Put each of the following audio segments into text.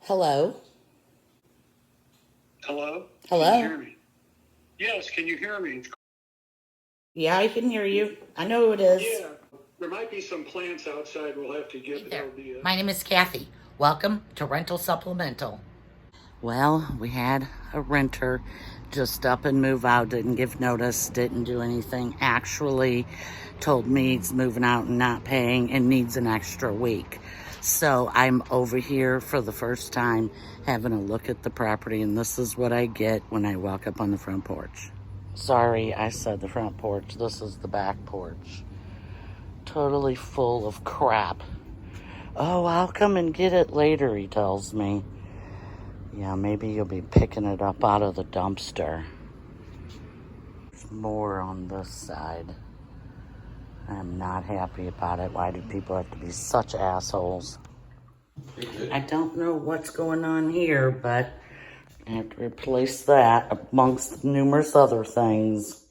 Hello? Hello? Can you Hello? hear me? Yes, can you hear me? Yeah, I can hear you. I know who it is. Yeah, there might be some plants outside we'll have to Hey get there, LDS. my name is Kathy. Welcome to Rental Supplemental. Well, we had a renter just up and move out, didn't give notice, didn't do anything. Actually told me he's moving out and not paying and needs an extra week. So I'm over here for the first time having a look at the property, and this is what I get when I walk up on the front porch. Sorry, I said the front porch. This is the back porch. Totally full of crap. Oh, I'll come and get it later, he tells me. Yeah, maybe you'll be picking it up out of the dumpster. There's more on this side. I'm not happy about it. Why do people have to be such assholes? I don't know what's going on here, but I have to replace that amongst numerous other things.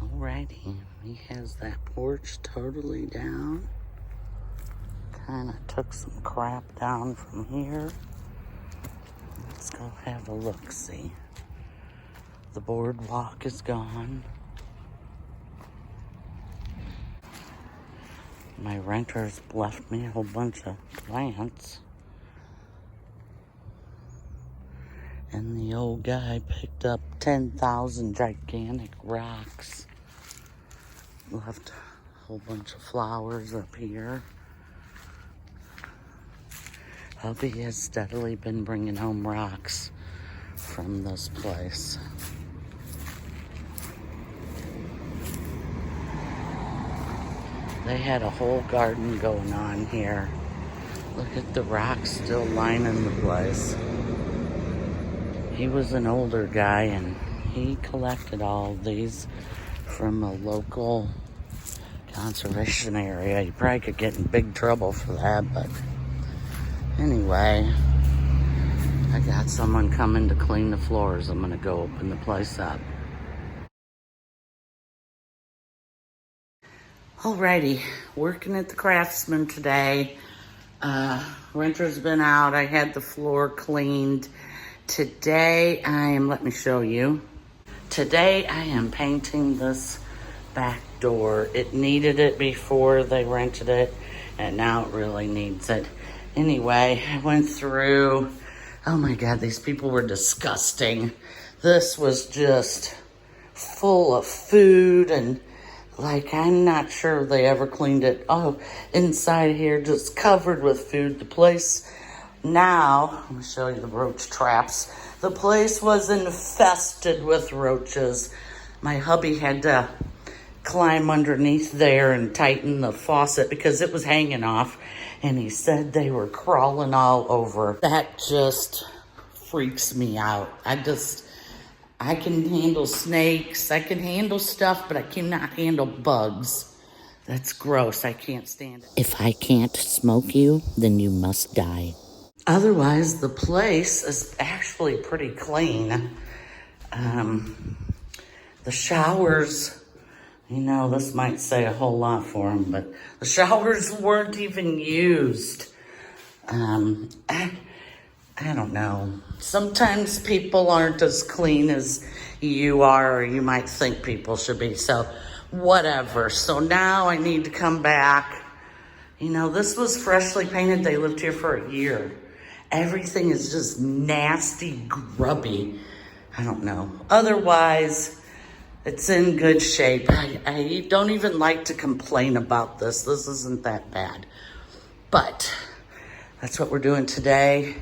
Alrighty, he has that porch totally down. Kind of took some crap down from here. Let's go have a look-see. The boardwalk is gone. My renters left me a whole bunch of plants. And the old guy picked up 10,000 gigantic rocks. Left a whole bunch of flowers up here. Hubby has steadily been bringing home rocks from this place. They had a whole garden going on here. Look at the rocks still lining the place. He was an older guy and he collected all of these from a local conservation area. You probably could get in big trouble for that, but anyway, I got someone coming to clean the floors. I'm gonna go open the place up. Alrighty, working at the Craftsman today. Renter's been out. I had the floor cleaned. Today let me show you. Today I am painting this back door. It needed it before they rented it, and now it really needs it. Anyway, I went through, oh my God, these people were disgusting. This was just full of food and like, I'm not sure they ever cleaned it. Oh, inside here, just covered with food. The place now, let me show you the roach traps. The place was infested with roaches. My hubby had to climb underneath there and tighten the faucet because it was hanging off. And he said they were crawling all over. That just freaks me out. I can handle snakes, I can handle stuff, but I cannot handle bugs. That's gross, I can't stand it. If I can't smoke you, then you must die. Otherwise, the place is actually pretty clean. The showers, you know, this might say a whole lot for them, but the showers weren't even used. I don't know. Sometimes people aren't as clean as you are, or you might think people should be. So, whatever. So now I need to come back. You know, this was freshly painted. They lived here for a year. Everything is just nasty, grubby. I don't know. Otherwise, it's in good shape. I don't even like to complain about this. This isn't that bad. But that's what we're doing today.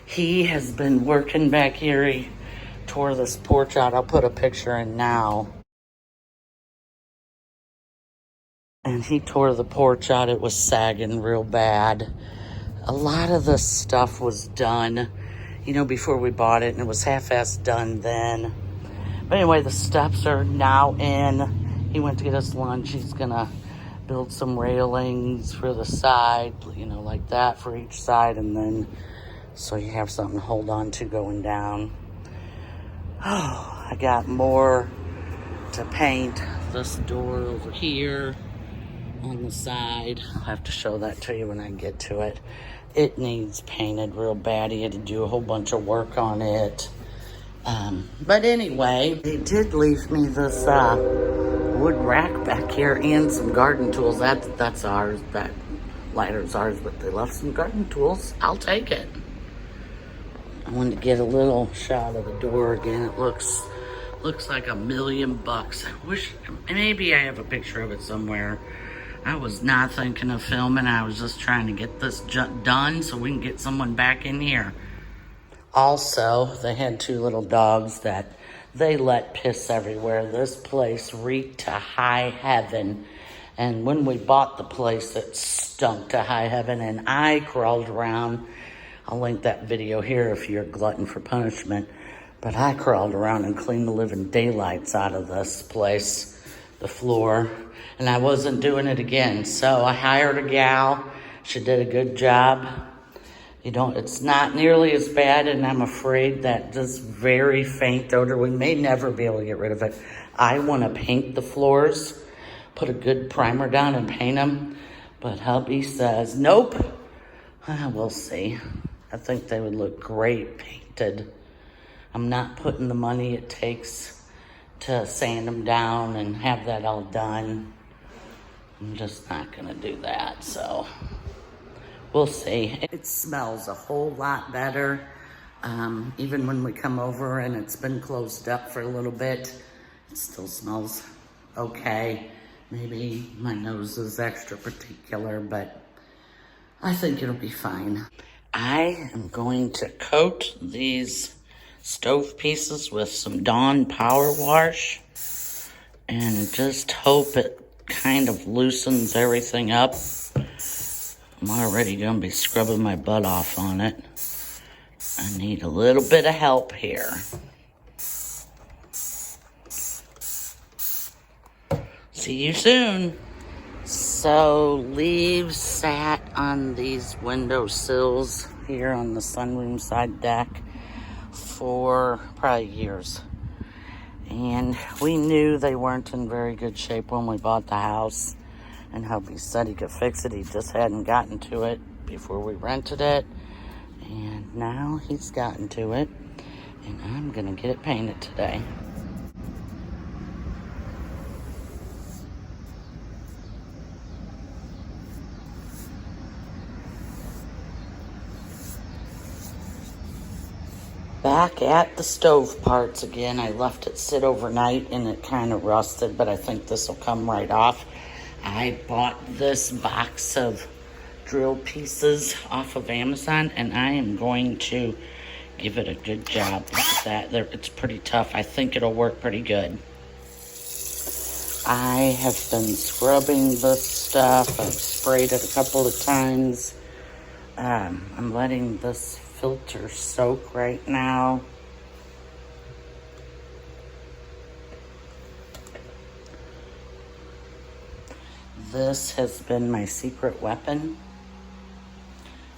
He has been working back here. He tore this porch out. I'll put a picture in now. And he tore the porch out. It was sagging real bad. A lot of the stuff was done, you know, before we bought it, and it was half-assed done then. But anyway, the steps are now in. He went to get us lunch. He's gonna build some railings for the side, you know, like that for each side, and then so you have something to hold on to going down. Oh, I got more to paint this door over here on the side. I'll have to show that to you when I get to it. It needs painted real bad. He had to do a whole bunch of work on it. But anyway, they did leave me this wood rack back here and some garden tools. That's ours. That lighter's ours, but they left some garden tools. I'll take it. I wanted to get a little shot of the door again. It looks like $1 million. I wish, maybe I have a picture of it somewhere. I was not thinking of filming. I was just trying to get this done so we can get someone back in here. Also, they had 2 little dogs that they let piss everywhere. This place reeked to high heaven. And when we bought the place, it stunk to high heaven. And I crawled around. I'll link that video here if you're a glutton for punishment. But I crawled around and cleaned the living daylights out of this place, the floor. And I wasn't doing it again. So I hired a gal. She did a good job. It's not nearly as bad, and I'm afraid that this very faint odor, we may never be able to get rid of it. I want to paint the floors, put a good primer down and paint them. But hubby says, nope. We'll see. I think they would look great painted. I'm not putting the money it takes to sand them down and have that all done. I'm just not going to do that, so we'll see. It smells a whole lot better. Even when we come over and it's been closed up for a little bit, it still smells okay. Maybe my nose is extra particular, but I think it'll be fine. I am going to coat these stove pieces with some Dawn Power Wash and just hope it kind of loosens everything up. I'm already going to be scrubbing my butt off on it. I need a little bit of help here. See you soon. So leaves sat on these window sills here on the sunroom side deck for probably years. And we knew they weren't in very good shape when we bought the house. And hubby said he could fix it. He just hadn't gotten to it before we rented it. And now he's gotten to it. And I'm going to get it painted today. Back at the stove parts again. I left it sit overnight and it kind of rusted, but I think this will come right off. I bought this box of drill pieces off of Amazon, and I am going to give it a good job with that. It's pretty tough. I think it'll work pretty good. I have been scrubbing this stuff. I've sprayed it a couple of times. I'm letting this filter soak right now. This has been my secret weapon.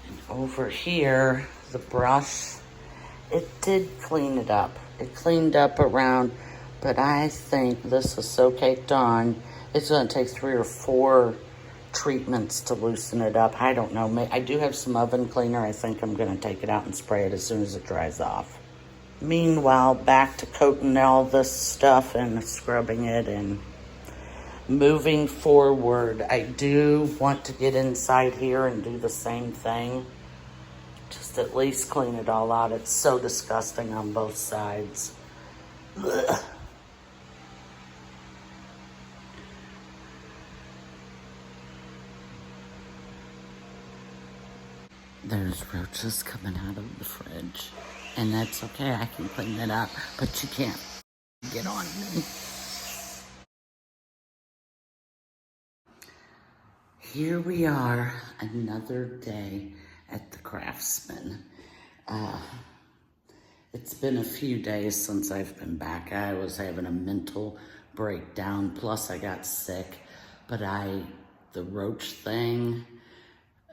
And over here, the brush, it did clean it up. It cleaned up around, but I think this is so caked on, it's going to take 3 or 4 treatments to loosen it up. I don't know. I do have some oven cleaner. I think I'm going to take it out and spray it as soon as it dries off. Meanwhile, back to coating all this stuff and scrubbing it and moving forward. I do want to get inside here and do the same thing. Just at least clean it all out. It's so disgusting on both sides. Ugh. There's roaches coming out of the fridge. And that's okay, I can clean it up. But you can't get on me. Here we are, another day at the Craftsman. It's been a few days since I've been back. I was having a mental breakdown, plus I got sick. But the roach thing,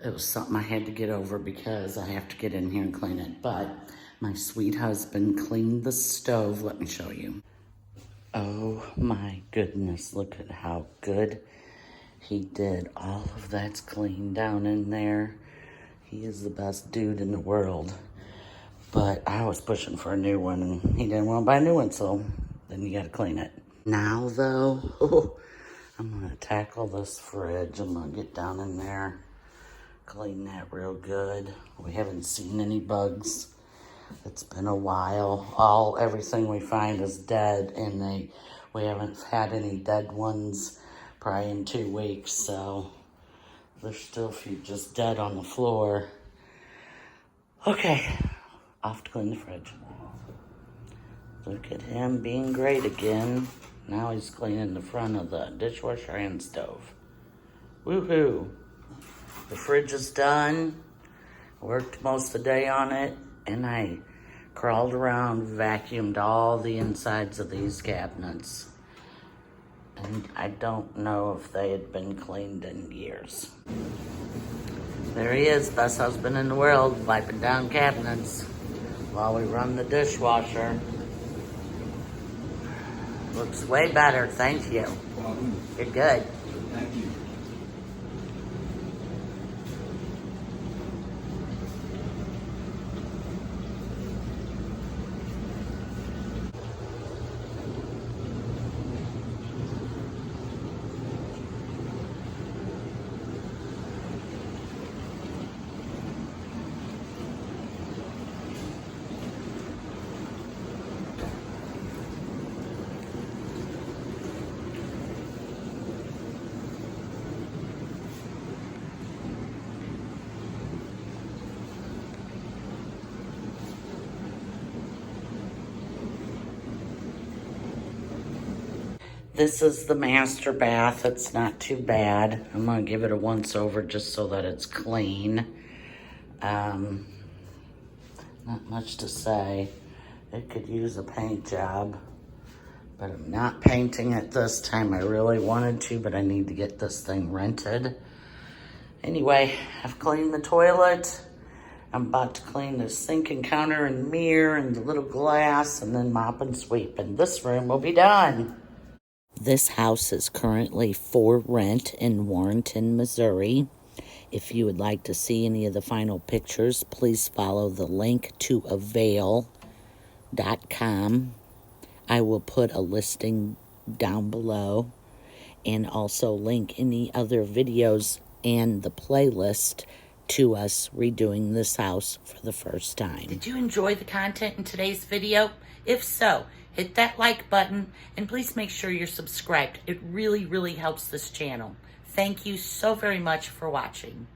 it was something I had to get over because I have to get in here and clean it. But my sweet husband cleaned the stove. Let me show you. Oh my goodness, look at how good he did. All of that's clean down in there. He is the best dude in the world. But I was pushing for a new one and he didn't want to buy a new one, so then you gotta clean it. Now though, I'm gonna tackle this fridge. I'm gonna get down in there, clean that real good. We haven't seen any bugs. It's been a while. Everything we find is dead, and we haven't had any dead ones probably in 2 weeks, so there's still a few just dead on the floor. Okay, off to clean the fridge. Look at him being great again. Now he's cleaning the front of the dishwasher and stove. Woohoo! The fridge is done. Worked most of the day on it, and I crawled around, vacuumed all the insides of these cabinets. And I don't know if they had been cleaned in years. There he is, best husband in the world, wiping down cabinets while we run the dishwasher. Looks way better, thank you. You're good. Thank you. This is the master bath. It's not too bad. I'm gonna give it a once over just so that it's clean. Not much to say. It could use a paint job, but I'm not painting it this time. I really wanted to, but I need to get this thing rented. Anyway, I've cleaned the toilet. I'm about to clean the sink and counter and mirror and the little glass, and then mop and sweep, and this room will be done. This house is currently for rent in Warrenton, Missouri. If you would like to see any of the final pictures, please follow the link to avail.com. I will put a listing down below and also link any other videos and the playlist to us redoing this house for the first time. Did you enjoy the content in today's video? If so, hit that like button and please make sure you're subscribed. It really, really helps this channel. Thank you so very much for watching.